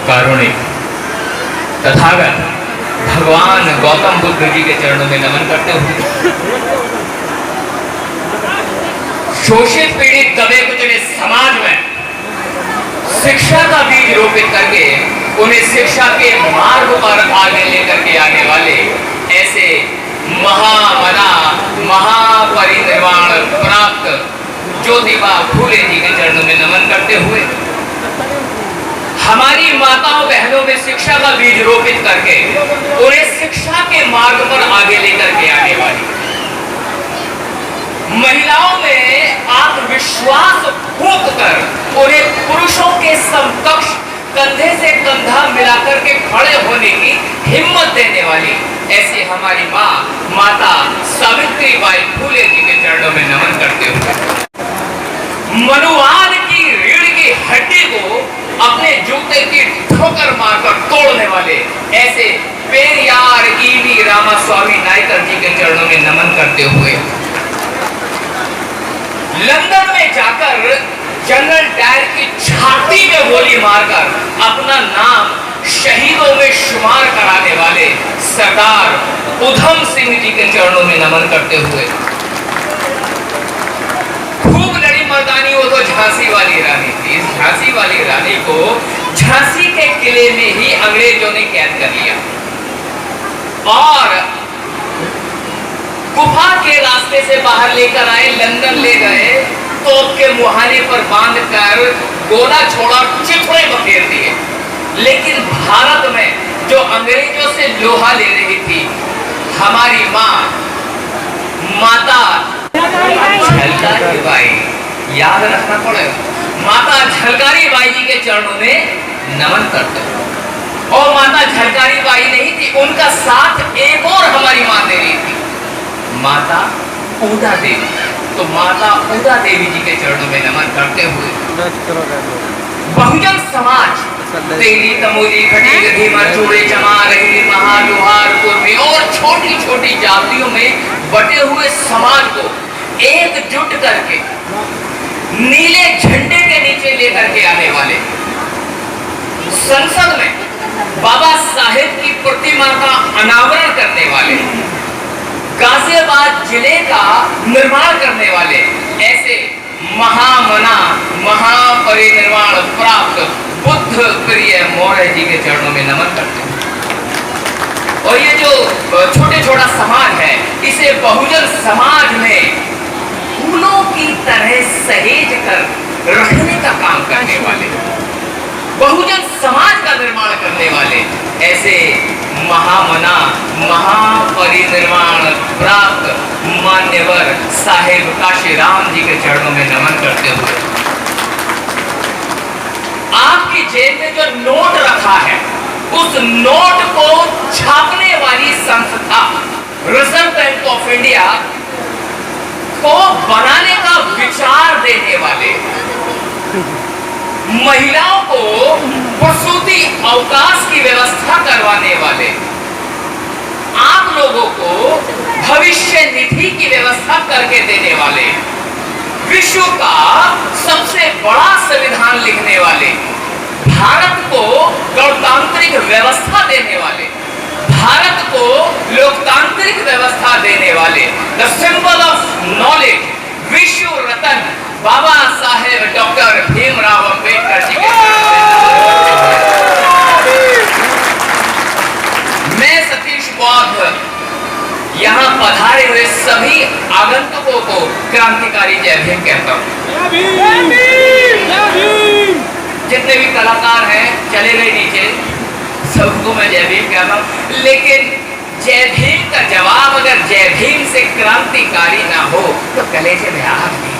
कारुणिक तथागत भगवान गौतम बुद्ध जी के चरणों में नमन करते हुए शोषित पीड़ित दबे कुचले समाज में शिक्षा का बीज रोपित करके उन्हें शिक्षा के मार्ग पर आगे लेकर के आने वाले ऐसे महामना महापरिनिर्वाण प्राप्त ज्योतिबा फूले जी के चरणों में नमन करते हुए हमारी माताओं बहनों में शिक्षा का बीज रोपित करके उन्हें शिक्षा के मार्ग पर आगे लेकर के आने वाली महिलाओं में आत्मविश्वास फूंक कर उन्हें पुरुषों के समकक्ष कंधे से कंधा मिलाकर के खड़े होने की हिम्मत देने वाली ऐसी हमारी माँ माता सावित्रीबाई फूले जी के चरणों में नमन करते हुए मनुवाद की रीढ़ की हड्डी को अपने जूते की ठोकर मारकर तोड़ने वाले ऐसे पेरियार ईवी रामास्वामी नायकर जी के चरणों में नमन करते हुए लंदन में जाकर जनरल डायर की छाती में गोली मारकर अपना नाम शहीदों में शुमार कराने वाले सरदार उधम सिंह जी के चरणों में नमन करते हुए खूब लड़ी मर्दानी वो तो झांसी वाली रानी थी। इस झांसी वाली रानी को झांसी के किले में ही अंग्रेजों ने कैद कर लिया और गुफा के रास्ते से बाहर लेकर आए, लंदन ले गए, तोप के मुहाने पर बांधकर गोला छोड़ा, चिथड़े बखेर दिए। लेकिन भारत में जो अंग्रेजों से लोहा ले रही थी हमारी माँ माता झलकारी बाई, याद रखना पड़ेगा, माता झलकारी बाई जी के चरणों में नमन करते हैं। और माता झलकारी बाई नहीं थी, उनका साथ एक और हमारी माँ दे रही थी, माता ऊदा देवी। तो माता ऊदा देवी जी के चरणों में नमन करते हुए बहुजन समाज तेली तमोली खटी गधी मरचूड़े चमा रही महालुहार कुर्मी और छोटी छोटी जातियों में बटे हुए समाज को एकजुट करके नीले झंडे के नीचे लेकर के आने वाले, संसद में बाबा साहेब की प्रतिमा का अनावरण करने वाले, गाजियाबाद जिले का निर्माण करने वाले ऐसे महामना महापरिनिर्वाण प्राप्त बुद्ध प्रिय मौर्य जी के चरणों में नमन करते हैं। और ये जो छोटे छोटा समाज है इसे बहुजन समाज में फूलों की तरह सहेज कर रखने का काम करने वाले, बहुजन समाज का निर्माण करने वाले ऐसे महामना महापरिनिर्वाण प्राप्त मान्यवर साहेब काशीराम जी के चरणों में नमन करते हुए आपकी जेब में जो नोट रखा है उस नोट को छापने वाली संस्था रिजर्व बैंक ऑफ इंडिया को बनाने का विचार देने वाले, महिलाओं को प्रसूति अवकाश की व्यवस्था करवाने वाले, आप लोगों को भविष्य निधि की व्यवस्था करके देने वाले, विश्व का सबसे बड़ा संविधान लिखने वाले, भारत को गणतांत्रिक व्यवस्था देने वाले, भारत को लोकतांत्रिक व्यवस्था देने वाले, द सिंबल ऑफ नॉलेज, विश्व रत्न बाबा साहेब डॉक्टर भीमराव अंबेडकर जी के मैं सतीश बौद्ध यहाँ पधारे हुए सभी आगंतुकों को क्रांतिकारी जय भीम कहता हूँ। जितने भी कलाकार हैं चले गए नीचे, सबको मैं जय भीम कहता हूँ। लेकिन जय भीम का जवाब अगर जय भीम से क्रांतिकारी ना हो तो कलेजे में आग नहीं।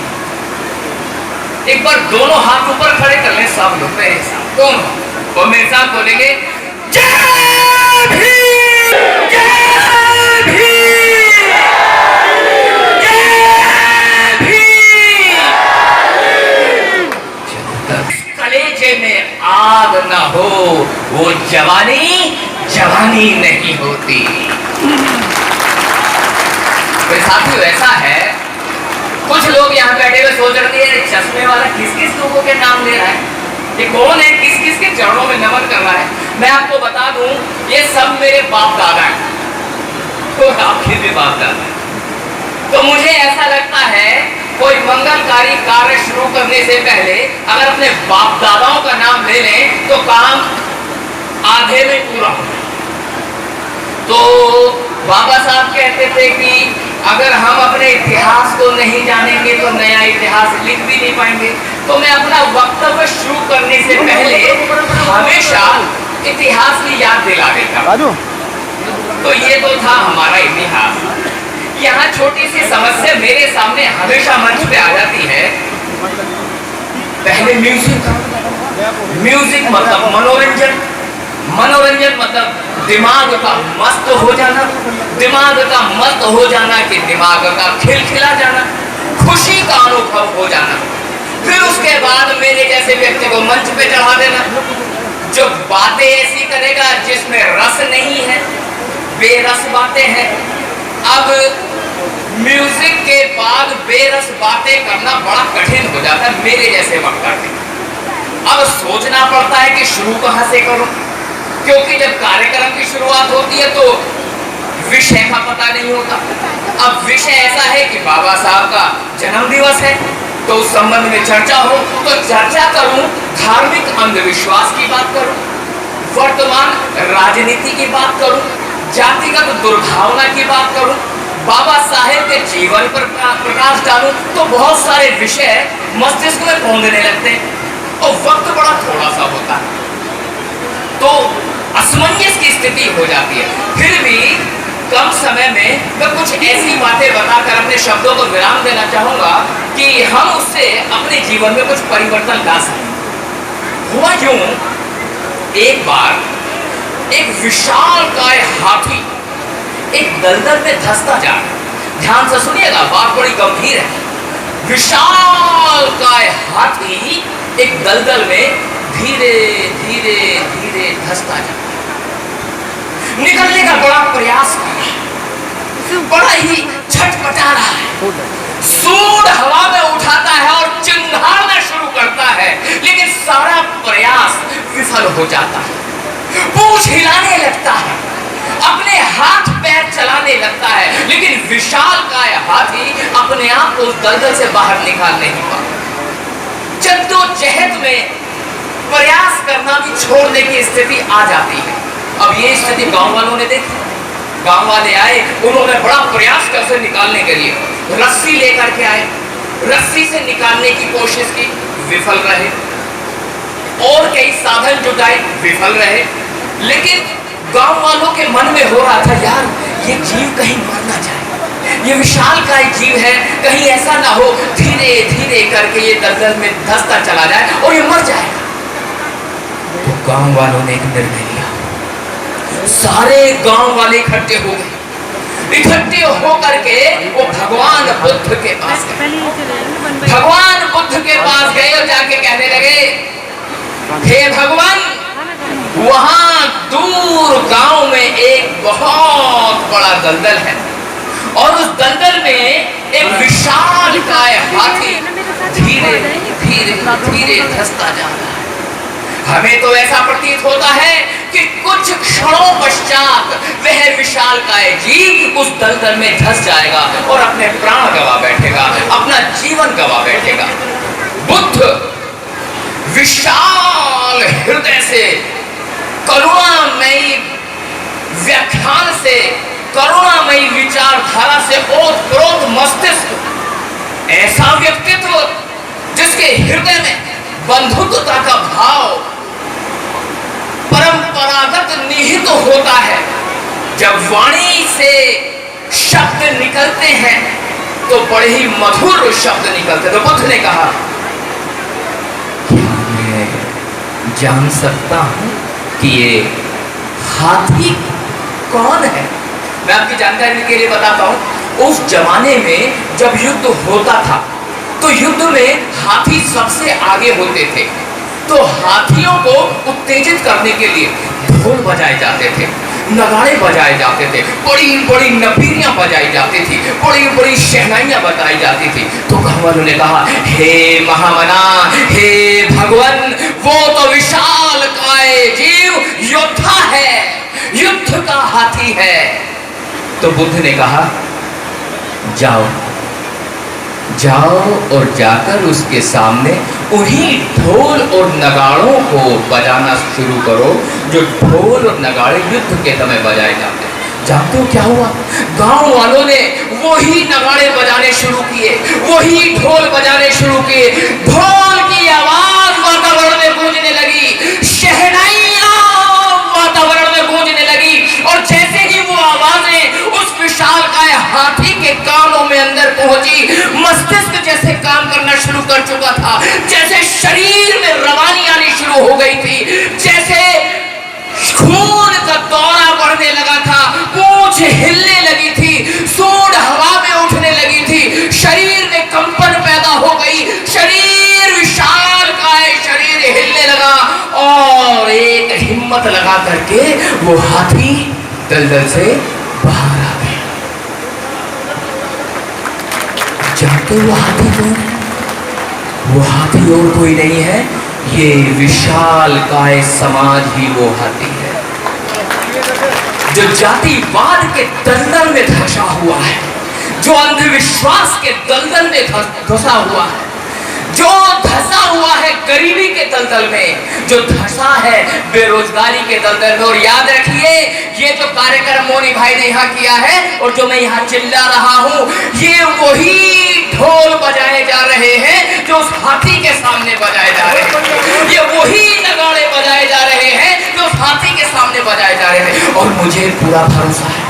एक बार दोनों हाथ ऊपर खड़े कर ले सब लोग मेरे साथ, दोनों, और मेरे साथ बोलेंगे जय भीम, जय भीम, जय भीम। कलेजे में आग ना हो वो जवानी जवानी नहीं होती। मेरे साथियों ऐसा है, कुछ लोग यहाँ बैठे हुए सोच रहे हैं चश्मे वाला किस किस लोगों के नाम ले रहा है, ये कौन है, किस किस किसके चरणों में नमन कर रहा है। मैं आपको बता दूं, ये सब मेरे बाप दादा हैं, तो आपके भी बाप दादा हैं। तो मुझे ऐसा लगता है कोई मंगलकारी कार्य शुरू करने से पहले अगर अपने बाप दादाओं का नाम ले लें तो काम आधे में पूरा हो। तो बाबा साहब कहते थे कि अगर हम अपने इतिहास को नहीं जानेंगे तो नया इतिहास लिख भी नहीं पाएंगे। तो मैं अपना वक्तव्य शुरू करने से पहले हमेशा इतिहास की याद दिला देता हूं। तो ये तो था हमारा इतिहास। यहाँ छोटी सी समस्या मेरे सामने हमेशा मंच पे आ जाती है। पहले म्यूजिक मतलब मनोरंजन, मनोरंजन मतलब दिमाग का मस्त हो जाना, दिमाग का मस्त हो जाना कि दिमाग का खिलखिला जाना, खुशी का अनुभव हो जाना। फिर उसके बाद मेरे जैसे व्यक्ति को मंच पे चढ़ा देना जो बातें ऐसी करेगा जिसमें रस नहीं है, बेरस बातें हैं। अब म्यूजिक के बाद बेरस बातें करना बड़ा कठिन हो जाता है मेरे जैसे वक्ता के। अब सोचना पड़ता है कि शुरू कहां से करूं, क्योंकि जब कार्यक्रम की शुरुआत होती है तो विषय का पता नहीं होता। अब विषय ऐसा है कि बाबा साहब का जन्म दिवस है तो उस संबंध में चर्चा हो, तो चर्चा करूं, धार्मिक अंधविश्वास की बात करूं, वर्तमान राजनीति की बात करूं, जातिगत दुर्भावना की बात करूं, बाबा साहेब के जीवन पर प्रकाश डालूं, तो बहुत सारे विषय मस्तिष्क में पहुंचने लगते हैं और वक्त बड़ा थोड़ा सा होता है, तो असमंजस की स्थिति हो जाती है। फिर भी कम समय में मैं कुछ ऐसी बातें बताकर अपने शब्दों को विराम देना चाहूंगा कि हम उससे अपने जीवन में कुछ परिवर्तन ला सकें। हुआ यूं, एक बार एक विशालकाय हाथी एक दलदल में धंसता जा रहा। ध्यान से सुनिएगा, बात बड़ी गंभीर है। विशालकाय हाथी एक दलदल में धीरे धीरे धीरे धंसता जा रहा, निकलने का बड़ा प्रयास कर रहा है, बड़ा ही छटपटा रहा है, सूंड हवा में उठाता है और चिंगारना शुरू करता है, लेकिन सारा प्रयास विफल हो जाता है। पूंछ हिलाने लगता है, अपने हाथ पैर चलाने लगता है, लेकिन विशालकाय हाथी अपने आप को उस दलदल से बाहर निकाल नहीं पाता। जद्दोजहद में प्रयास करना भी छोड़ने की स्थिति आ जाती है। अब ये स्थिति गांव वालों ने देखी, गांव वाले आए, उन्होंने बड़ा प्रयास कर उसे निकालने के लिए रस्सी लेकर के आए, रस्सी से निकालने की कोशिश की, विफल रहे, और कई साधन जुटाए, विफल रहे। लेकिन गांव वालों के मन में हो रहा था, यार ये जीव कहीं मर ना जाए, ये विशालकाय जीव है, कहीं ऐसा ना हो धीरे धीरे करके ये दलदल में धंसता चला जाए और ये मर जाएगा। तो गांव वालों ने एक निर्णय लिया, सारे गांव वाले इकट्ठे हो गए, इकट्ठे होकर के वो भगवान बुद्ध के पास गए, भगवान बुद्ध के पास गए और जाके कहने लगे, हे भगवान, वहां दूर गांव में एक बहुत बड़ा दलदल है और उस दलदल में एक विशालकाय हाथी धीरे धीरे धीरे धंसता जा रहा है। हमें तो ऐसा प्रतीत होता है कि कुछ क्षणों पश्चात वह विशालकाय जीव उस दलदल में धंस जाएगा और अपने प्राण गवा बैठेगा, अपना जीवन गवा बैठेगा। बुद्ध विशाल हृदय से, करुणामयी व्याख्यान से, करुणामयी विचारधारा से ओतप्रोत मस्तिष्क, ऐसा व्यक्तित्व जिसके हृदय में बंधुत्वता का भाव परंपरागत निहित होता है। जब वाणी से शब्द निकलते हैं तो बड़े ही मधुर शब्द निकलते। तो बुद्ध ने कहा, क्या मैं जान सकता हूं कि ये हाथी कौन है? मैं आपकी जानकारी के लिए बताता हूं, उस जमाने में जब युद्ध होता था तो युद्ध में हाथी सबसे आगे होते थे, तो हाथियों को उत्तेजित करने के लिए ढोल बजाए जाते थे, नगाड़े बजाए जाते थे, बड़ी बड़ी नबीरियां बजाई जाती थी, बड़ी बड़ी शहनाइयां बताई जाती थी। तो कंवरों ने कहा, हे महामना, हे भगवान, वो तो विशाल काय जीव योद्धा है, युद्ध का हाथी है। तो बुद्ध ने कहा, जाओ जाओ और जाकर उसके सामने उन्हीं ढोल और नगाड़ों को बजाना शुरू करो जो ढोल और नगाड़े युद्ध के समय बजाए जाते हैं। जानते हो क्या हुआ? गांव वालों ने वही नगाड़े बजाने शुरू किए, वही ढोल बजाने शुरू किए। ढोल की आवाज वातावरण में गूंजने लगी, शहनाइयां वातावरण में गूंजने लगी, और जैसे ही वो आवाजें उस विशालकाय हाथी के कानों में अंदर पहुंची, मस्तिष्क जैसे काम करना शुरू कर चुका था, जैसे शरीर में रवानी आनी शुरू हो गई थी, जैसे खून का दौरा बढ़ने लगा था, पूंछ हिलने लगी थी, सूंड हवा में उठने लगी थी, शरीर में कंपन पैदा हो गई, शरीर विशालकाय शरीर हिलने लगा, और एक हिम्मत लगा करके वो हाथी दलदल से बाहर आ गया। जानते वो हाथी कौन है? वो हाथी और कोई नहीं है, ये विशालकाय समाज ही वो हाथी है जो जातिवाद के दलदल में धंसा हुआ है, जो अंधविश्वास के दलदल में धंसा हुआ है, जो धंसा हुआ है गरीबी के दलदल में, जो धंसा है बेरोजगारी के दलदल में। और याद रखिए, ये जो कार्यक्रम मोनी भाई ने यहाँ किया है और जो मैं यहाँ चिल्ला रहा हूँ, ये वही ढोल बजाए जा रहे हैं जो उस हाथी के सामने बजाए जा रहे हैं, ये वही नगाड़े बजाए जा रहे हैं जो उस हाथी के सामने बजाए जा रहे हैं। और मुझे पूरा भरोसा है,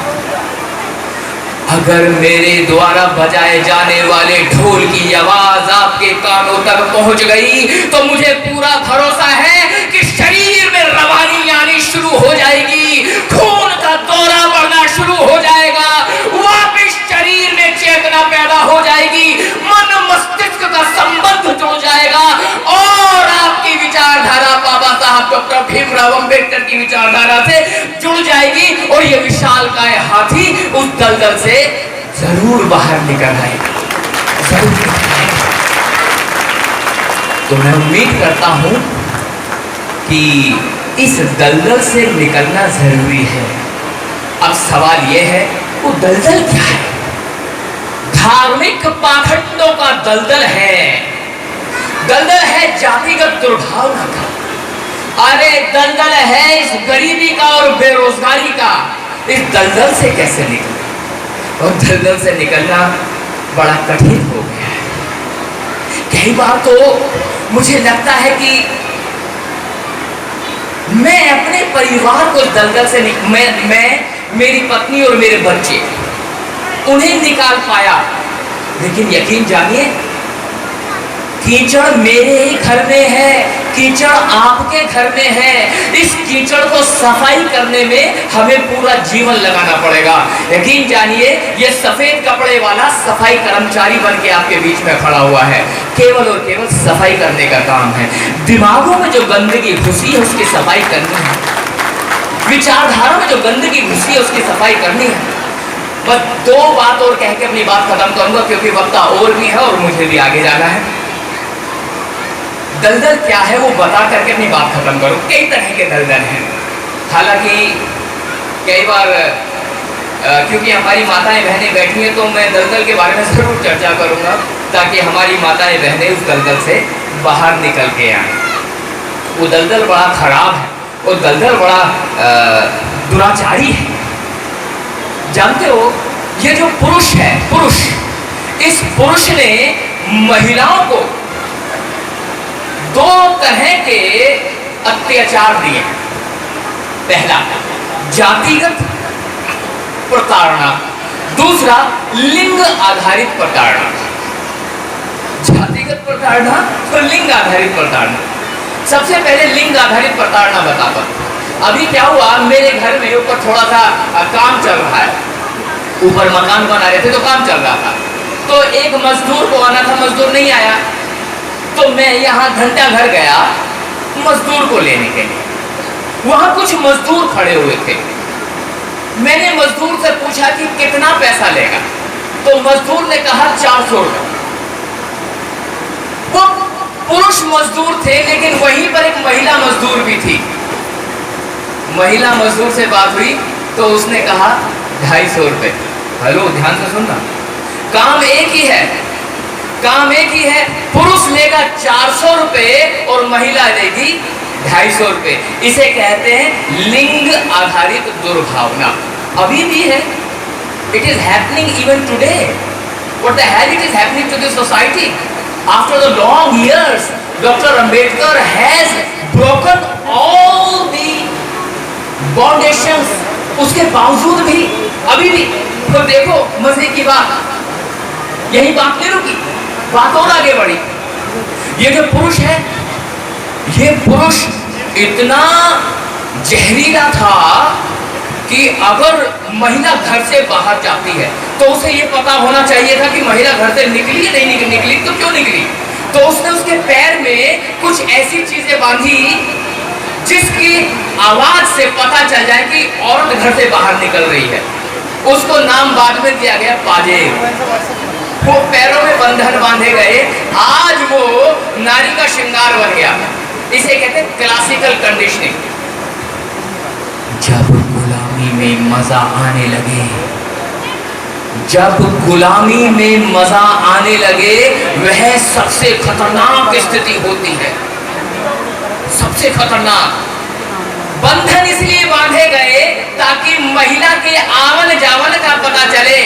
अगर मेरे द्वारा बजाए जाने वाले ढोल की आवाज आपके कानों तक पहुंच गई तो मुझे पूरा भरोसा है कि शरीर में रवानी आनी शुरू हो जाएगी, खून का दौरा बढ़ना शुरू हो जाएगा, वापस शरीर में चेतना पैदा हो जाएगी, मन मस्तिष्क का संबंध जुड़ जाएगा, और आपकी विचारधारा बाबा साहब डॉक्टर भीमराव अंबेडकर की विचारधारा से जुड़ जाएगी, और ये विशालकाय हाथी उस दलदल से जरूर बाहर निकल आएगा, जरूर निकल आएगा। तो मैं उम्मीद करता हूं कि इस दलदल से निकलना जरूरी है। अब सवाल यह है, वो दलदल क्या है? धार्मिक पाखंडों का दलदल है, दलदल है जातिगत दुर्भावना का, अरे दलदल है इस गरीबी का और बेरोजगारी का। इस दलदल से कैसे निकले? और दलदल से निकलना बड़ा कठिन हो गया है। कई बार तो मुझे लगता है कि मैं अपने परिवार को दलदल से मैं मेरी पत्नी और मेरे बच्चे उन्हें निकाल पाया, लेकिन यकीन जानिए कीचड़ मेरे ही घर में है, कीचड़ आपके घर में है। इस कीचड़ को सफाई करने में हमें पूरा जीवन लगाना पड़ेगा। यकीन जानिए ये सफेद कपड़े वाला सफाई कर्मचारी बन के आपके बीच में खड़ा हुआ है, केवल और केवल सफाई करने का काम है। दिमागों में जो गंदगी घुसी है उसकी सफाई करनी है, विचारधारा में जो गंदगी घुसी है उसकी सफाई करनी है। बस दो बात और कह के अपनी बात खत्म करूंगा, क्योंकि वक्त और भी है और मुझे भी आगे जाना है। दलदल क्या है वो बता करके अपनी बात खत्म करूं। कई तरह के दलदल हैं, हालांकि कई बार क्योंकि हमारी माताएं बहनें बैठी हैं तो मैं दलदल के बारे में जरूर चर्चा करूंगा, ताकि हमारी माताएं बहनें उस दलदल से बाहर निकल के आए। वो दलदल बड़ा खराब है, वो दलदल बड़ा दुराचारी है। जानते हो ये जो पुरुष है, पुरुष, इस पुरुष ने महिलाओं को दो तरह के अत्याचार दिए। पहला जातिगत प्रताड़ना, दूसरा लिंग आधारित प्रताड़ना। जातिगत प्रताड़ना और लिंग आधारित प्रताड़ना। सबसे पहले लिंग आधारित प्रताड़ना बताता हूं। अभी क्या हुआ, मेरे घर में ऊपर थोड़ा सा काम चल रहा है, ऊपर मकान बना रहे थे तो काम चल रहा था, तो एक मजदूर को आना था, मजदूर नहीं आया, तो मैं यहाँ घंटा घर गया मजदूर को लेने के लिए। वहां कुछ मजदूर खड़े हुए थे, मैंने मजदूर से पूछा कि कितना पैसा लेगा, तो मजदूर ने कहा 400 रुपए। वो पुरुष मजदूर थे, लेकिन वहीं पर एक महिला मजदूर भी थी। महिला मजदूर से बात हुई तो उसने कहा 250 रुपए। हेलो, ध्यान से सुनना, काम एक ही है, काम एक ही है। पुरुष लेगा 400 रुपए और महिला लेगी 250 रुपए। इसे कहते हैं लिंग आधारित दुर्भावना। अभी भी है, it is happening even today. What the hell it is happening to this society. After the long years, doctor Ambedkar has broken all the foundations. उसके बावजूद भी अभी भी तो देखो, मजे की बात, यही बात नहीं रुकी, बात और आगे बढ़ी। ये जो पुरुष है, ये पुरुष इतना जहरीला था कि अगर महिला घर से बाहर जाती है तो उसे ये पता होना चाहिए था कि महिला घर से निकली या नहीं निकली, तो क्यों निकली। तो उसने उसके पैर में कुछ ऐसी चीजें बांधी जिसकी आवाज से पता चल जाए कि औरत घर से बाहर निकल रही है। उसको नाम बाद में दिया गया पाजेब। वो पैरों में बंधन बांधे गए, आज वो नारी का श्रृंगार बन गया। इसे कहते हैं क्लासिकल कंडीशनिंग। जब गुलामी में मजा आने लगे, जब गुलामी में मजा आने लगे, वह सबसे खतरनाक स्थिति होती है, सबसे खतरनाक। बंधन इसलिए बांधे गए ताकि महिला के आवन जावन का पता चले,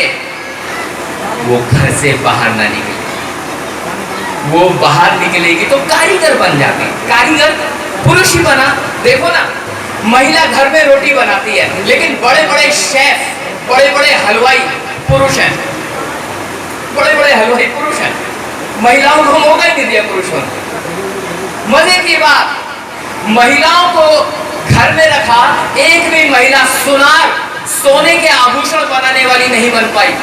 वो घर से बाहर ना निकले। वो बाहर निकलेगी तो कारीगर बन जाती। कारीगर पुरुष ही बना। देखो ना, महिला घर में रोटी बनाती है, लेकिन बड़े बड़े शेफ, बड़े बड़े हलवाई पुरुष हैं। बड़े बड़े हलवाई पुरुष हैं। महिलाओं को मौका ही नहीं दिया पुरुषों ने। मजे की बात, महिलाओं को घर में रखा, एक भी महिला सुनार, सोने के आभूषण बनाने वाली नहीं बन पाई।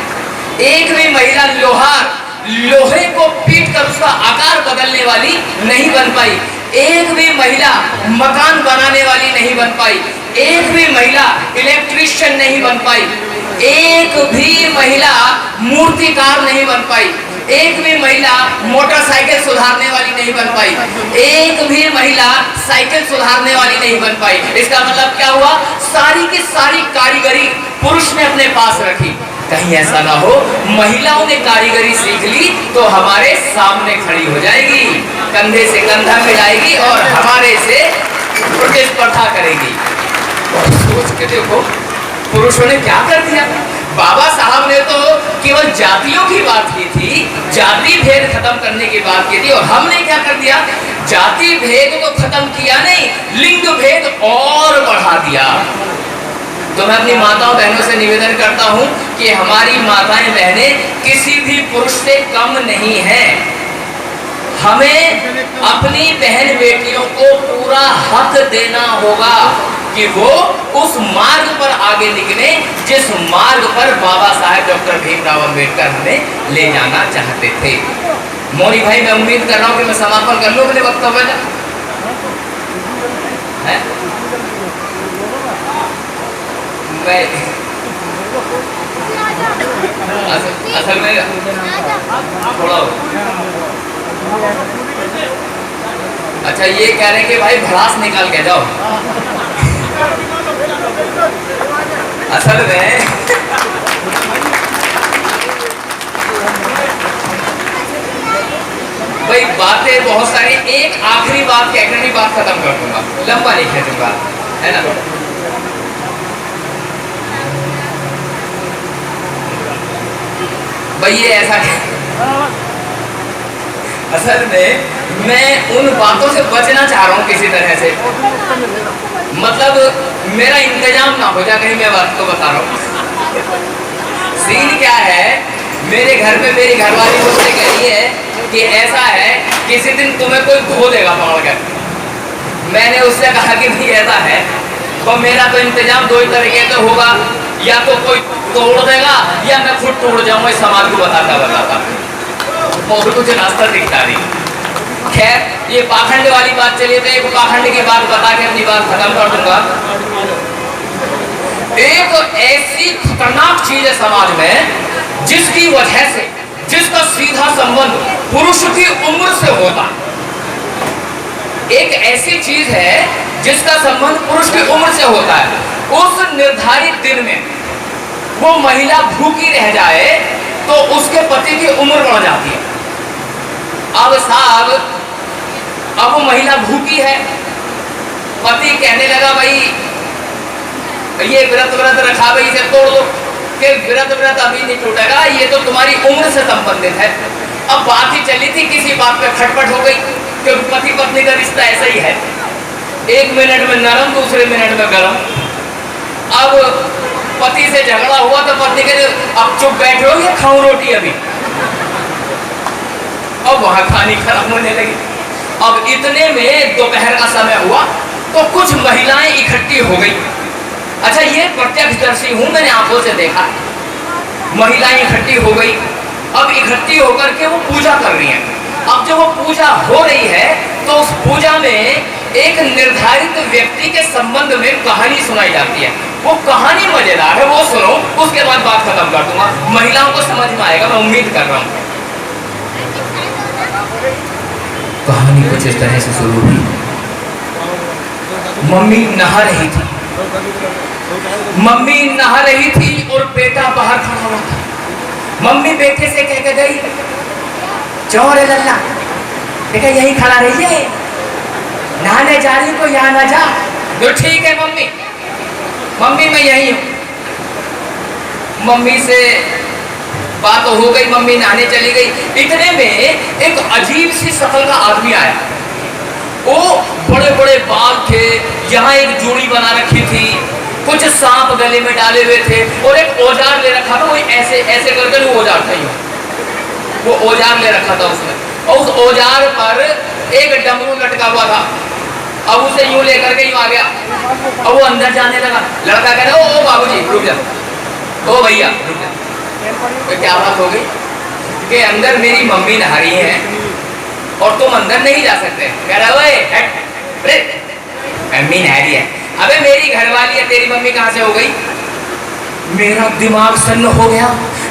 एक भी महिला लोहार, लोहे को पीट कर उसका आकार बदलने वाली नहीं बन पाई। एक भी महिला मकान बनाने वाली नहीं बन पाई। एक भी महिला इलेक्ट्रीशियन नहीं बन पाई। एक भी महिला मूर्तिकार नहीं बन पाई। एक भी महिला मोटरसाइकिल सुधारने वाली नहीं बन पाई। एक भी महिला साइकिल सुधारने वाली नहीं बन पाई। इसका मतलब क्या हुआ, सारी की सारी कारीगरी पुरुष ने अपने पास रखी। कहीं ऐसा ना हो महिलाओं ने कारीगरी सीख ली तो हमारे सामने खड़ी हो जाएगी, कंधे से कंधा मिलाएगी और हमारे से प्रतिस्पर्धा करेगी। और सोच के देखो पुरुषों ने क्या कर दिया। बाबा साहब ने तो केवल जातियों की बात की थी, जाति भेद खत्म करने की बात की थी, और हमने क्या कर दिया, जाति भेद तो खत्म किया नहीं, लिंग भेद और बढ़ा दिया। तो मैं अपनी माताओं बहनों से निवेदन करता हूं कि हमारी माताएं बहनें किसी भी पुरुष से कम नहीं हैं। हमें अपनी बहन बेटियों को पूरा हक देना होगा कि वो उस मार्ग पर आगे निकले जिस मार्ग पर बाबा साहेब डॉक्टर भीमराव अंबेडकर हमें ले जाना चाहते थे। मोनी भाई, मैं उम्मीद कर रहा हूं कि मैं समापन कर लूं अपने वक्तव्य का। असल में थोड़ा अच्छा ये कह रहे हैं कि भाई भड़ास निकाल के जाओ। असल में भाई बातें बहुत सारी, एक आखिरी बात कहकर नहीं बात खत्म कर दूंगा, लंबा नहीं खींचूंगा, है ना। भाई ये ऐसा है, असल में मैं उन बातों से बचना चाह रहा हूँ किसी तरह से, मतलब मेरा इंतजाम ना हो जाए कहीं। मैं बात को बता रहा हूँ, सीन क्या है, मेरे घर में मेरी घरवाली मुझसे कह रही है कि ऐसा है किसी दिन तुम्हें कोई खो देगा पकड़ कर। मैंने उससे कहा कि नहीं ऐसा है तो मेरा तो इंतजाम दो ही तरीके से होगा, या तो कोई तोड़ देगा या मैं खुद तोड़ जाऊंगा इस समाज को बताता बताता, और कुछ रास्ता दिखता नहीं। खैर ये पाखंड वाली बात चलिए, तो एक पाखंड की बात बता के अपनी बात खत्म कर दूंगा। एक ऐसी खतरनाक चीज है समाज में जिसकी वजह से, जिसका सीधा संबंध पुरुष की उम्र से होता है। एक ऐसी चीज है जिसका संबंध पुरुष की उम्र से होता है। उस निर्धारित दिन में वो महिला भूखी रह जाए तो उसके पति की उम्र बढ़ जाती है। अब साहब, अब वो महिला भूखी है, पति कहने लगा भाई ये व्रत रखा, भाई इसे तोड़ दो, कि व्रत अभी नहीं टूटेगा, ये तो तुम्हारी उम्र से संबंधित है। अब बात ही चली थी, किसी बात पे खटपट हो गई, क्योंकि पति पत्नी का रिश्ता ऐसा ही है, एक मिनट में नरम, दूसरे मिनट में गरम। अब पति से झगड़ा हुआ तो पत्नी कहते अब चुप बैठे हो या खाऊं रोटी अभी। अब वहां खानी खराब होने लगी। अब इतने में दोपहर का समय हुआ तो कुछ महिलाएं इकट्ठी हो गई। अच्छा, ये प्रत्यक्षदर्शी हूं, मैंने आंखों से देखा। महिलाएं इकट्ठी हो गई। अब इकट्ठी होकर के वो पूजा कर रही हैं। अब जब वो पूजा हो रही है तो उस पूजा में एक निर्धारित व्यक्ति के संबंध में कहानी सुनाई जाती है। वो कहानी मजेदार है, वो सुनो, उसके बाद बात खत्म कर दूंगा। महिलाओं को समझ में आएगा, मैं उम्मीद कर रहा हूं। कहानी कुछ इस तरह से शुरू हुई। मम्मी नहा रही थी, मम्मी नहा रही थी और बेटा बाहर खड़ा हुआ था। मम्मी बेटे से कह के गई, चोर लल्ला बेटा यही खड़ा रहिए, नहाने जा रही को यहाँ ना जा। तो ठीक है मम्मी, मम्मी मैं यही हूँ। मम्मी से बात हो गई, मम्मी नहाने चली गई। इतने में एक अजीब सी शक्ल का आदमी आया। वो बड़े बड़े बाल थे, यहाँ एक जूड़ी बना रखी थी, कुछ सांप गले में डाले हुए थे और एक औजार ले रखा था। वो ऐसे ऐसे करके वो औजार था, वो औजार ले रखा था उसमें, और उस औजार पर एक डमरू लटका हुआ था। अब उसे यूं लेकर के यूं आ गया। अब वो अंदर जाने लगा। लड़का कह रहा ओ बाबूजी रुक जा, ओ भैया रुक जा। तो क्या बात हो गई कि अंदर मेरी मम्मी नहा रही है और तुम अंदर नहीं जा सकते। कह रहा मम्मी नहा रही है। अबे मेरी घरवाली है, तेरी मम्मी कहाँ से हो गई? मेरा दिमाग सन्न हो गया।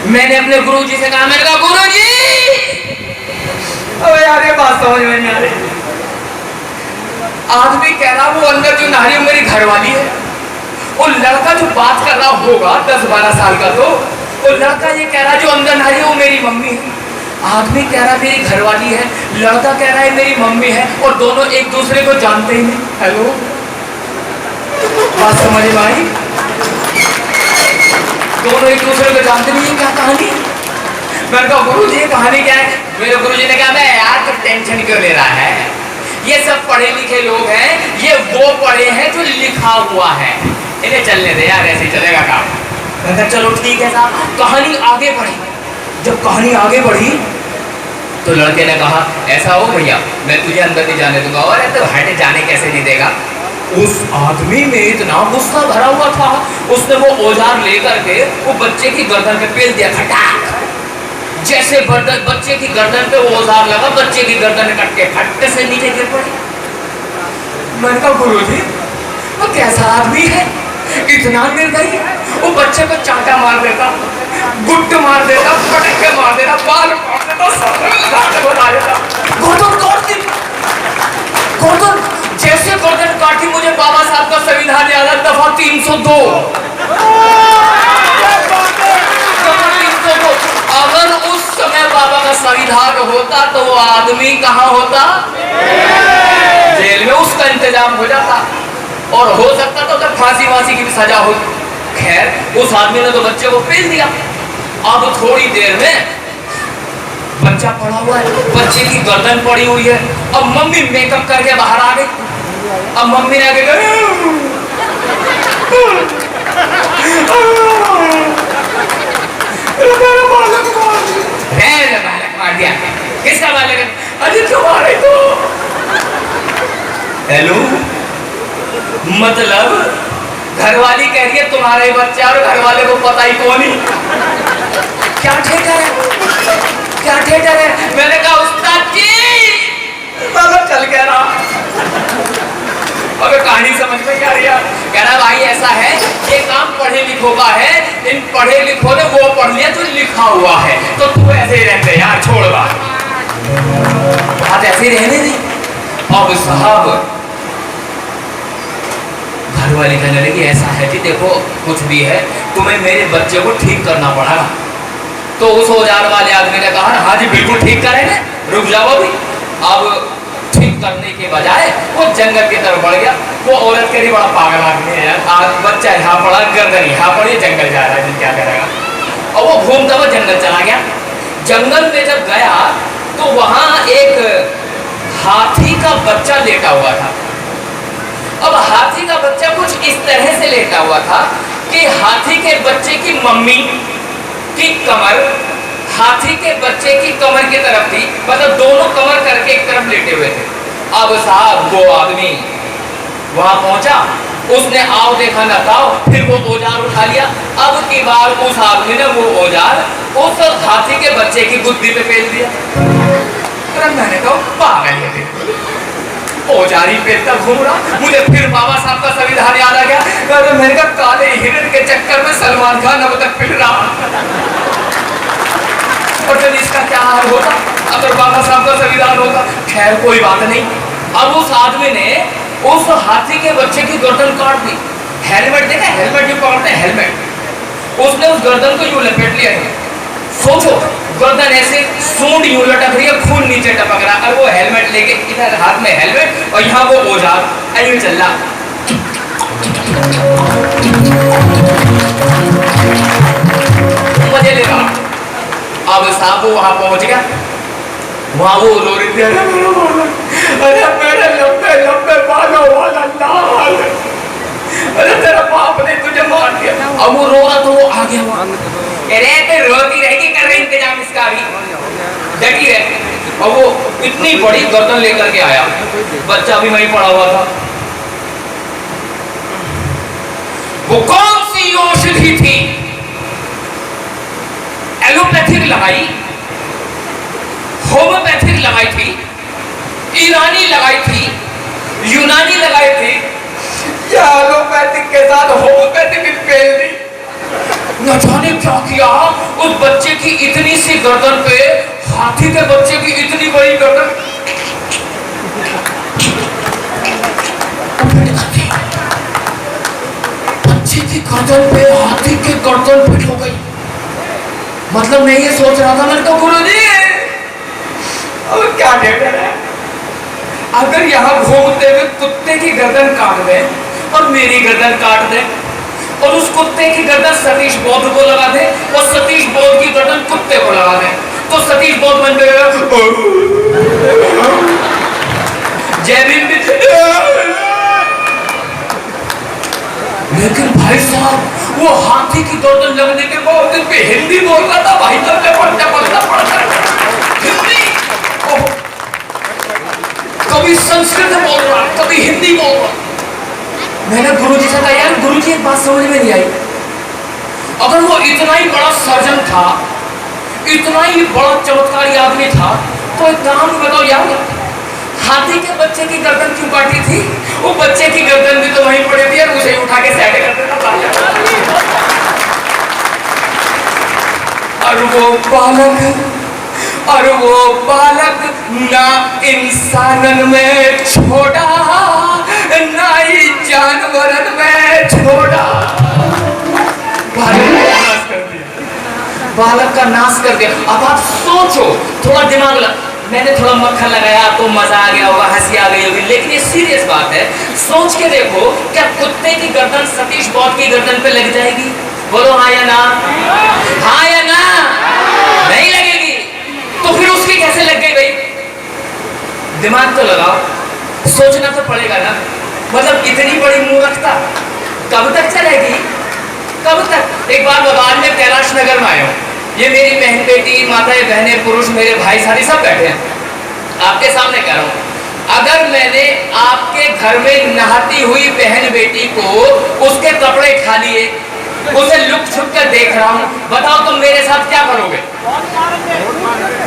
मैंने अपने गुरुजी से कहा, मैंने कहा गुरुजी, अबे यार ये बात समझ में नहीं आ रही। आदमी कह रहा वो अंदर जो नहा रही है मेरी घरवाली है, और लड़का जो बात कर रहा होगा 10-12 साल का, तो वो लड़का ये कह रहा जो अंदर नहा रही है वो मेरी मम्मी है। आदमी कह रहा मेरी घरवाली है, लड़का कह रहा है मेरी मम्मी है, और दोनों एक दूसरे को जानते ही नहीं। हेलो, बात समझ में आई? दोनों एक दूसरे को जानते नहीं। क्या कहानी? मैंने कहा गुरु जी कहानी क्या है? मेरे गुरु जी ने कहा मैं यार तो टेंशन क्यों ले रहा है, ये सब पढ़े लिखे लोग हैं, ये वो पढ़े हैं जो लिखा हुआ है, इन्हें चलने दे यार, ऐसे चलेगा काम। मैंने कहा चलो ठीक है साहब। कहानी आगे बढ़ी। जब कहानी आगे बढ़ी तो लड़के ने कहा ऐसा हो भैया मैं तुझे अंदर नहीं जाने दूंगा। और तो हटे, जाने कैसे नहीं देगा? उस आदमी में इतना गुस्सा भरा हुआ था, उसने वो औजार लेकर के वो बच्चे की गर्दन पे पेल दिया, खटाक। जैसे बच्चे की गर्दन पे वो औजार लगा, बच्चे की गर्दन कट के फट से नीचे गिर पड़ी। मैंने कहा गुरुजी वो कैसा आदमी है, इतना निर्दयी? वो बच्चे को चांटा मार देता, गुट्ट मार देता, पटके मार देता, बाल काट देता, बता देता। गर्दन जैसे गर्दन काटी, मुझे बाबा साहब का संविधान याद है, दफा 302। अगर उस समय बाबा का संविधान होता तो वो आदमी कहाँ होता? जेल में उसका इंतजाम हो जाता, और हो सकता तो उधर फांसी की भी सजा हो। खैर उस आदमी ने तो बच्चे को पेल दिया। अब थोड़ी देर में बच्चा पड़ा हुआ है, बच्चे की गर्दन पड़ी हुई है। अब मम्मी मेकअप करके बाहर आ गई। अब मम्मी ने आगे बालक मार दिया। किसका बालक? अरे तुम्हारे तो। हेलो, मतलब घरवाली कह रही है तुम्हारा ही बच्चा, और घरवाले को पता ही कौन ही। क्या थिएटर है, क्या थिएटर है? मैंने कहा उस्ताद जी बाबा चल कह रहा। अबे कहानी समझ में क्या रही? कह रहा भाई ऐसा है, ये काम पढ़े लिखों का है, इन पढ़े लिखों ने वो पढ़ लिया जो लिखा हुआ है, तो तू ऐसे ही रहते यार, छोड़ बात ऐसे ही रहने दी। अब साहब घर वाले कहने लगे ऐसा है कि देखो कुछ भी है, तुम्हें मेरे बच्चे को ठीक करना पड़ेगा। तो उस औजार वाले आदमी ने कहा हाँ जी बिल्कुल ठीक करेंगे, रुक जाओ अभी। अब ठीक करने के बजाय वो जंगल की तरफ बढ़ गया। वो औरत के लिए बड़ा पागल आदमी है यार, आज बच्चा यहाँ पड़ा, गर्दन यहाँ पड़ी, जंगल जा रहा है, क्या करेगा। और वो घूमता हुआ जंगल चला गया। जंगल में जब गया तो वहां एक हाथी का बच्चा लेटा हुआ था। अब हाथी का बच्चा कुछ इस तरह से लेटा हुआ था कि हाथी के बच्चे की मम्मी की कमर हाथी के बच्चे की कमर की तरफ थी, मतलब दोनों कमर करके एक तरफ लेटे हुए थे। अब साहब वो आदमी वहां पहुंचा, उसने आओ देखा न ताओ, फिर वो औजार उठा लिया। अब की बार उस आदमी ने वो औजार उस हाथी के बच्चे की बुद्धि पे फेल दिया। मैंने कहा पागल है, औजारी पेलता घूम रहा। मुझे फिर बाबा साहब का संविधान याद आ गया। मैंने कहा काले हिरण के चक्कर में सलमान खान अब तक पिट रहा, और फिर इसका क्या हाल होता अगर बाबा साहब का संविधान होता। खैर कोई बात नहीं। अब उस आदमी ने उस हाथी के बच्चे की गर्दन काट दी। हेलमेट देखा, हेलमेट जो पकड़ते हैं हेलमेट, उसने उस गर्दन को यूं लपेट लिया है। सोचो गर्दन ऐसे सूंड यूं लटक रही है, खून नीचे टपक रहा है, और वो हेलमेट लेके इधर हाथ में हेलमेट और यहाँ वो औजार ऐसे चल रहा। मजे ले रहा। अब साहब वो वहां पहुंच गया, वहां वो रो रही थी, अरे मेरे लंबे लंबे बालों वाला लाल, अरे तेरा बाप ने तुझे मार दिया। अब वो रो रहा तो वो आ गया वहां, अरे तो रोती रहेगी, कर रहे इंतजाम इसका भी, डटी है। और वो इतनी बड़ी गर्दन लेकर के आया, बच्चा भी वहीं पड़ा हुआ था। वो कौन सी औषधि थी? एलोपैथिक लगाई, होम्योपैथिक लगाई थी, ईरानी लगाई थी, यूनानी लगाई थी, या एलोपैथिक के साथ होम्योपैथिक भी फेल दी। न जाने क्या किया, उस बच्चे की इतनी सी गर्दन पे, हाथी के बच्चे की इतनी बड़ी गर्दन, बच्चे की गर्दन पे हाथी की गर्दन फिट हो गई। मतलब मैं ये सोच रहा था, मैंने कहा गुरुजी अब क्या डेटर है, अगर यहाँ घूमते हुए कुत्ते की गर्दन काट दे और मेरी गर्दन काट दे, और उस कुत्ते की गर्दन सतीश बौद्ध को लगा दे और सतीश बौद्ध की गर्दन कुत्ते को लगा दे, तो सतीश बौद्ध बन जाएगा जय भीम। लेकिन भाई साहब वो हाथी की गर्दन लगने के बाद पे हिंदी बोल रहा था भाई, पढ़ता हिंदी, कभी संस्कृत बोल रहा, कभी हिंदी बोल रहा। मैंने गुरुजी से कहा यार गुरुजी एक बात समझ में नहीं आई, अगर वो इतना ही बड़ा सर्जन था, इतना ही बड़ा चमत्कारी आदमी था, तो एक काम बताओ यार, हाथी के बच्चे की गर्दन क्यों काटी थी? वो बच्चे की गर्दन भी तो वहीं पड़ी थी और उसे उठा के साइड कर देता। और वो बालक ना इंसानन में छोड़ा, ना ही जानवरन में छोड़ा, बालक का नाश कर दिया। अब आप सोचो, थोड़ा दिमाग मैंने थोड़ा मक्खन लगाया तो मजा आ गया होगा, हंसी आ गई होगी, लेकिन ये सीरियस बात है। सोच के देखो, क्या कुत्ते की गर्दन सतीश बौद्ध की गर्दन पे लग जाएगी? बोलो हाँ या ना? हाँ या ना? नहीं लगेगी। तो फिर उसकी कैसे लग गई भाई? दिमाग तो लगाओ, सोचना तो पड़ेगा ना। मतलब इतनी बड़ी मूर्खता कब तक चलेगी? कब तक? एक बार बगान में कैलाश नगर में आया हूँ, ये मेरी बहन बेटी, माताएं बहनें, पुरुष, मेरे भाई सारी सब बैठे हैं। आपके सामने कह रहा हूँ, अगर मैंने आपके घर में नहाती हुई बहन बेटी को उसके कपड़े खा लिए, उसे लुक छुप कर देख रहा हूँ, बताओ तुम मेरे साथ क्या करोगे?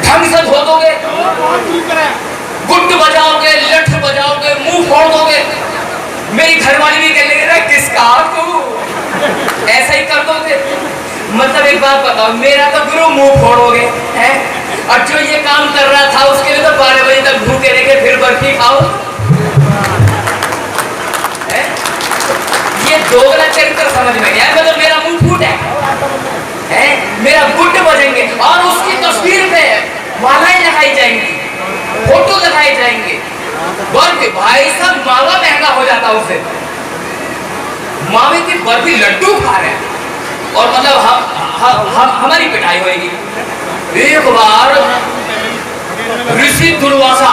ढंग से धो दोगे, गुड्ड बजाओगे, लठ बजाओगे, मुंह फोड़ दोगे, मेरी एक बात बताओ, मेरा तो गुरु मुंह फोड़ोगे हैं, और जो ये काम कर रहा था उसके लिए तो 12 बजे तक भूखे रह के फिर बर्फी खाओ। ये दोगला चरित्र समझ में गया। मतलब मेरा मुंह फूट है, मेरा गुट बजेंगे और उसकी तस्वीर पे मालाएं लगाई जाएंगी, फोटो लगाए जाएंगे। बर्फी भाई साहब मावा महंगा हो जाता उसे, मावे की बर्फी लड्डू खा रहे हैं और मतलब हमारी पिटाई होगी। एक बार ऋषि दुर्वासा,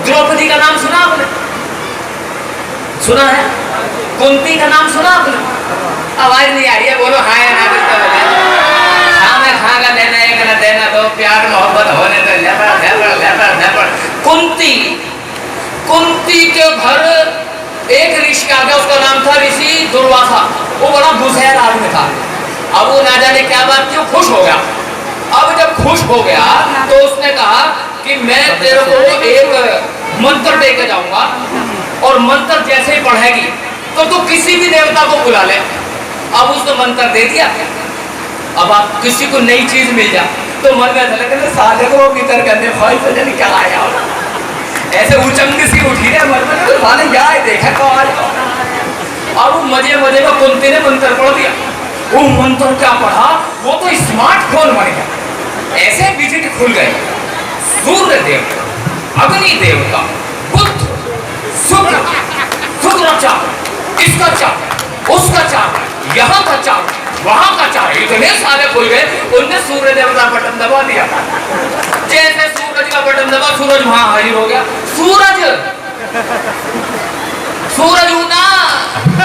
द्रौपदी का नाम सुना आपने? सुना है? कुंती का नाम सुना आपने? आवाज नहीं आ रही है, बोलो हाँ या ना। हाँ में हाँ का देना एक ना देना दो, प्यार मोहब्बत होने तो लेपर। कुंती के घर एक ऋषि आ गया, उसका नाम था ऋषि दुर्वासा। वो बड़ा बुझैल आदमी था। अब वो ना जाने क्या बात थी, खुश हो गया। अब जब खुश हो गया तो उसने कहा कि मैं तेरे को एक मंत्र दे के जाऊंगा और मंत्र जैसे ही पढ़ेगी तो तू किसी भी देवता को बुला ले। अब उसने मंत्र दे दिया। अब आप किसी को नई चीज मिल जाए तो मन में ऐसा लगे साले को भीतर करने भाई पता नहीं क्या आया, ऐसे उचंग सी उठी है मन में, तो साले क्या है देखा तो आज। और वो मजे मजे में कुंती ने मंत्र पढ़ दिया। वो मंत्र क्या पढ़ा, वो तो स्मार्टफोन बन गया। ऐसे विजिट खुल गए, सूर्य देवता, अग्नि देवता, बुध, शुक्र, शुक्र चार, इसका चार, उसका चार, यहाँ का चार, वहां का चार, इतने सारे खुल गए। उनने सूर्य देवता बटन दबा दिया। जैसे सूरज का बटन दबा, सूरज वहां हाजिर हो गया। सूरज ना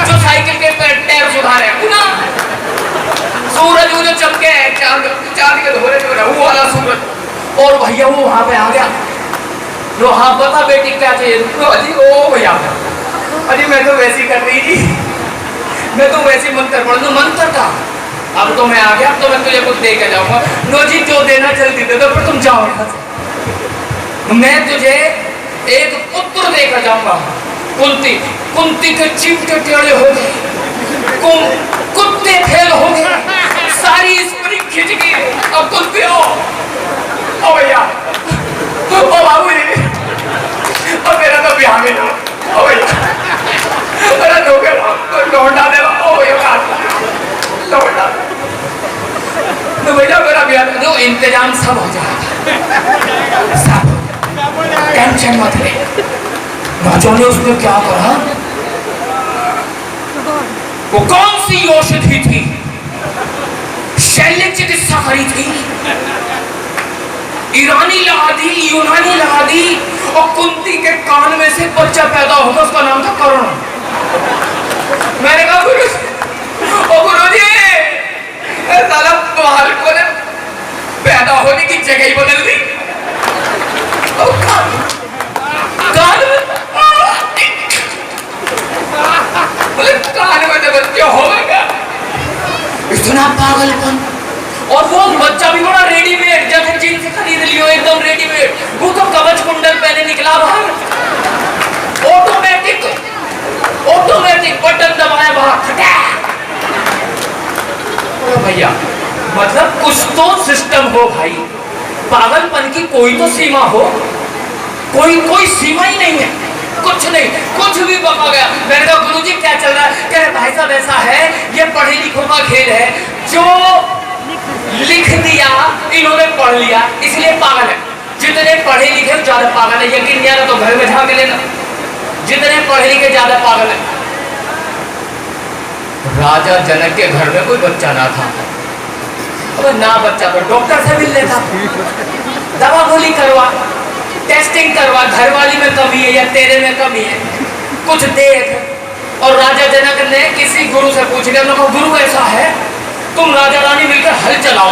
जो साइकिल के टायर सुधारे, सूरज वो जो चमके चांद के धोरे जो वो वाला सूरज। और भैया वो वहां पे आ गया। जो हाँ बता बेटी क्या चाहिए? तो अजी ओ भैया, अजी मैं तो वैसी कर रही थी, मैं तो वैसी मंत्र पढ़ दूं। मंत्र था, अब तो मैं आ गया, तो मैं तुझे कुछ दे के जाऊंगा। नो जी जो देना जल्दी दे दो, पर तुम जाओ यहाँ से। मैं तुझे एक पुत्र देकर जाऊंगा। कुंती के चिमटे टेढ़े हो गए, कुत्ते फेल हो गए, सारी स्प्रिंग खिंच गई। अब कुत्ते ओ भैया, ओ बाबू जी, अब मेरा तो ब्याह में ना, ओ भैया मेरा धोखे लौटा दे, ओ भैया लौटा तो भैया मेरा ब्याह जो इंतजाम सब हो जाएगा, सब टेंशन मत ले। राजा ने उसने क्या कहा, वो कौन सी औषधि थी, शल्य चिकित्सा करी थी, ईरानी लगा दी, यूनानी लगा दी, और कुंती के कान में से बच्चा पैदा होगा, उसका नाम था कर्ण। मैंने कहा गुरुजी साला बालकों ने पैदा होने की जगह ही बदल दी। कान में जब बच्चा होगा, इतना पागलपन। और वो बच्चा भी बड़ा रेडीमेड, जैसे जींस खरीद लियो एकदम रेडीमेड, वो तो कवच कुंडल पहने निकला बाहर, ऑटोमेटिक बटन दबाया बाहर खटाक। भैया मतलब कुछ तो सिस्टम हो भाई, पागलपन की कोई तो सीमा हो, कोई सीमा ही नहीं है, कुछ नहीं, कुछ भी बका गया। मैंने कहा गुरुजी क्या चल रहा है? कह भाई साहब ऐसा है, ये पढ़े लिखों का खेल है, जो लिख दिया इन्होंने पढ़ लिया इसलिए पागल है। जितने पढ़े लिखे ज्यादा पागल है, यकीन नहीं आ रहा तो घर में झाँक लेना, जितने पढ़े लिखे ज्यादा पागल है। राजा जनक के घर में कोई बच्चा ना था, अब ना बच्चा तो डॉक्टर से मिल लेता, दवा गोली करवा, टेस्टिंग करवा, घरवाली में कमी है या तेरे में कमी है, कुछ देख। और राजा जनक ने किसी गुरु से पूछ लिया, उन्होंने कहा गुरु ऐसा है, तुम राजा रानी मिलकर हल चलाओ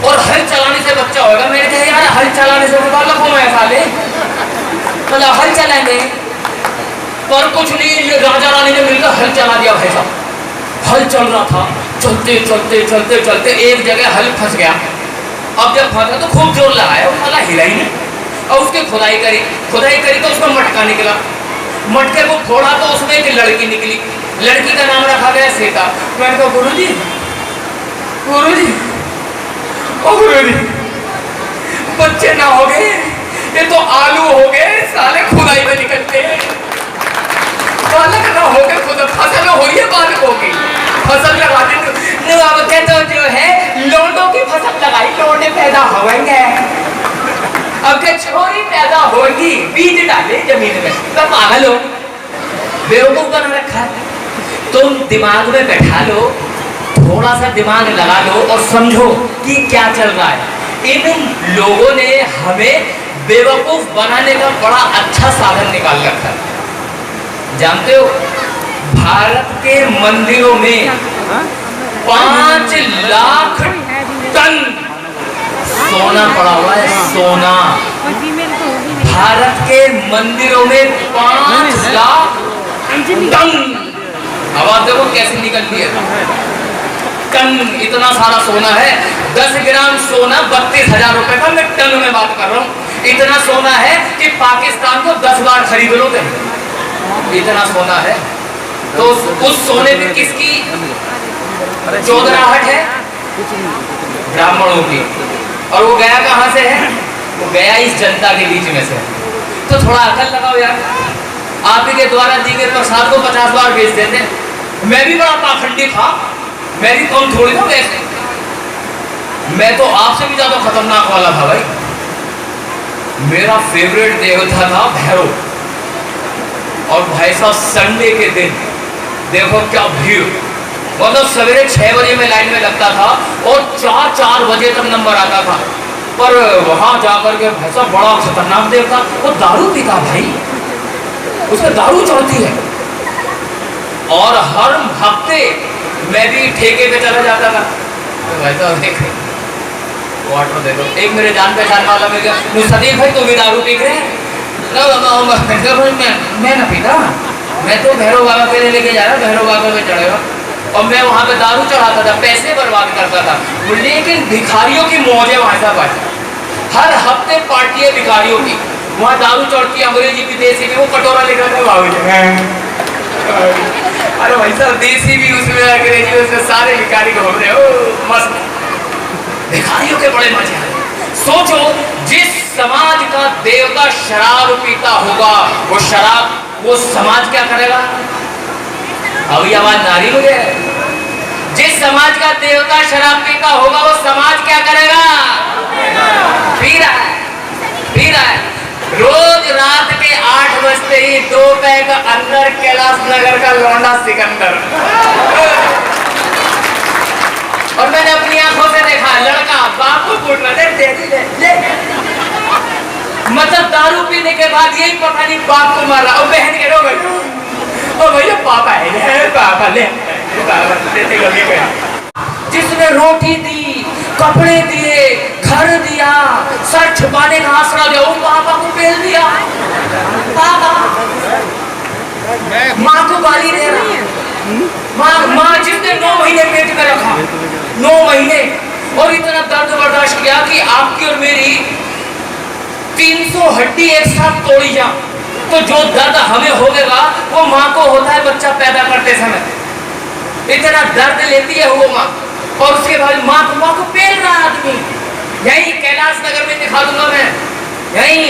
और हल चलाने से बच्चा होगा। मैंने कहा यार हल चलाने से मतलब हो मैं साले, मतलब हल चलाएंगे, पर कुछ नहीं, राजा रानी ने मिलकर हल चला दिया। भाई साहब हल चल रहा था, चलते चलते चलते चलते एक जगह हल फंस गया। अब जब फंसा तो खूब जोर लगाया, वो साला हिला ही नहीं, और उसकी खुदाई करी तो उसमें मटका निकला, मटके को फोड़ा तो उसमें एक लड़की निकली, लड़की का नाम रखा गया सीता। मैंने कहा गुरुजी गुरुजी, ओ गुरुजी, बच्चे ना हो गए, ये तो आलू हो गए, साले खुदाई में निकलते हैं। बालक ना हो गए, खुद फसल हो रही है, बालक हो गई, फसल लगा दे। अब के तो जो है लोंडों की फसल लगाई, लोंडे पैदा होंगे। अब के छोरी पैदा होगी, बीज डाले जमीन में, तब पागल हो, बेवकूफ बना रखा है। तुम दिमाग में बैठा लो, थोड़ा सा दिमाग लगा लो और समझो कि क्या चल रहा है। इन लोगों ने हमें बेवकूफ बनाने का बड़ा अच्छा साधन निकाल रखा है। जानते हो, भारत के मंदिरों में 5 लाख टन सोना पड़ा हुआ है, सोना। भारत के मंदिरों में 5 लाख टन, आवाज देखो कैसे निकलती है, टन, इतना सारा सोना है। 10 ग्राम सोना 32,000 रुपए का, मैं टन में बात कर रहा हूँ। इतना सोना है कि पाकिस्तान को 10 बार खरीद लो, इतना सोना है। तो उस सोने पे किसकी चौधराहट है? ब्राह्मणों की। और वो गया कहां से है? वो गया इस जनता के बीच में से। तो थोड़ा अकल लगाओ यार, आप ही के द्वारा दी गए प्रसाद को 50 बार बेच देते। मैं भी बड़ा पाखंडी था, मैं भी कम थोड़ी था वैसे, मैं तो आपसे भी ज्यादा खतरनाक वाला था भाई। मेरा फेवरेट देवता था भैरव। और भाई साहब संडे के दिन देखो क्या भीड़, मतलब सवेरे 6 बजे में लाइन में लगता था और 4 बजे तक नंबर आता था। पर वहां जाकर के भाई साहब बड़ा खतरनाक देवता, वो दारू पीता भाई, उसमें दारू चढ़ती है। और हर हफ्ते मैं भी ठेके पे चला जाता था। तो भाई साहब देख वाटर दे दो, एक मेरे जान पहचान वाला मिल गया, सदीक भाई तुम भी दारू पी रहे हैं? मैं ना पीता, मैं तो भैरव बाबा के लिए लेके जा रहा, भैरव बाबा पे चढ़ेगा। और मैं वहाँ पे दारू चढ़ाता था, पैसे बर्बाद करता था, लेकिन भिखारियों की मौज है वहाँ साहब। हर हफ्ते पार्टी है भिखारियों की, वहाँ दारू चढ़ती है, अंग्रेजी विदेशी भी। वो कटोरा लेकर के बाबू, अरे भाई साहब देसी भी उसमें, अंग्रेजी उसमें, सारे भिखारी घूम रहे हो मस्त। भिखारियों के बड़े मजे हैं। सोचो, जिस समाज का देवता शराब पीता होगा, वो शराब, वो समाज क्या करेगा? अभी आवाज नारी हो गया। जिस समाज का देवता शराब पीता होगा, वो समाज क्या करेगा? पी रहा है, पी रहा है। रोज रात के 8 बजते ही 2 पैक अंदर कैलाश नगर का लौंडा सिकंदर। और मैंने अपनी आंखों से देखा, लड़का बाप को कूट रहा है, ले। मतलब दारू पीने के बाद यही पता नहीं बाप को मारा, और बहन के रो गई, और भैया पापा है, पापा ले, जिसने रोटी दी, कपड़े दिए, घर दिया, सर छुपाने का आसरा दिया, वो पापा को पेल दिया। पापा माँ को गाली दे रहा है, माँ जिसने 9 महीने पेट में रखा, 9 महीने, और इतना दर्द बर्दाश्त किया कि आपकी और मेरी 300 हड्डी एक साथ तोड़ी जा, तो जो दर्द हमें होगा वो माँ को होता है बच्चा पैदा करते समय। इतना दर्द लेती है वो माँ, और उसके बाद माँ को पेल रहा आदमी। यही कैलाश नगर में दिखा दूंगा मैं, यही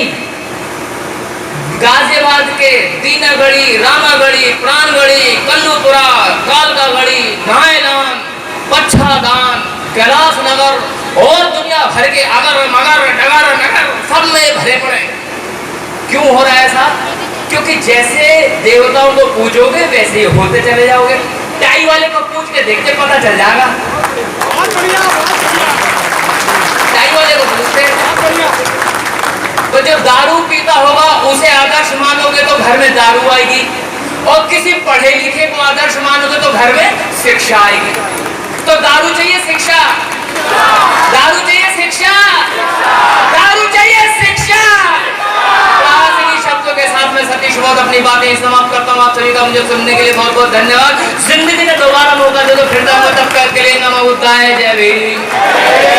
गाजियाबाद के दीनागढ़ी, रामागढ़ी, प्राणगढ़ी, कल्लूपुरा, कालकागढ़ी, नायलान, पच्छादान, कैलाश नगर और दुनिया भर के अगर मगर नगर नगर सब में भरे पड़े। क्यों हो रहा है ऐसा? क्योंकि जैसे देवताओं को पूजोगे वैसे ही होते चले जाओगे। टाई वाले को पूछ के देखते पता चल जाएगा। टाई वाले को पूछते, तो जब दारू पीता होगा उसे आदर्श मानोगे तो घर में दारू आएगी, और किसी पढ़े लिखे को आदर्श मानोगे तो घर में शिक्षा आएगी। तो दारू चाहिए शिक्षा, दारू चाहिए शिक्षा, दारू चाहिए शिक्षा। शब्दों के साथ में सतीश बहुत अपनी बातें समाप्त करता हूँ। आप सभी का मुझे सुनने के लिए बहुत बहुत धन्यवाद। जिंदगी में दोबारा मौका दे दो, फिर तब के लिए नमः बुद्धाय, जय भीम।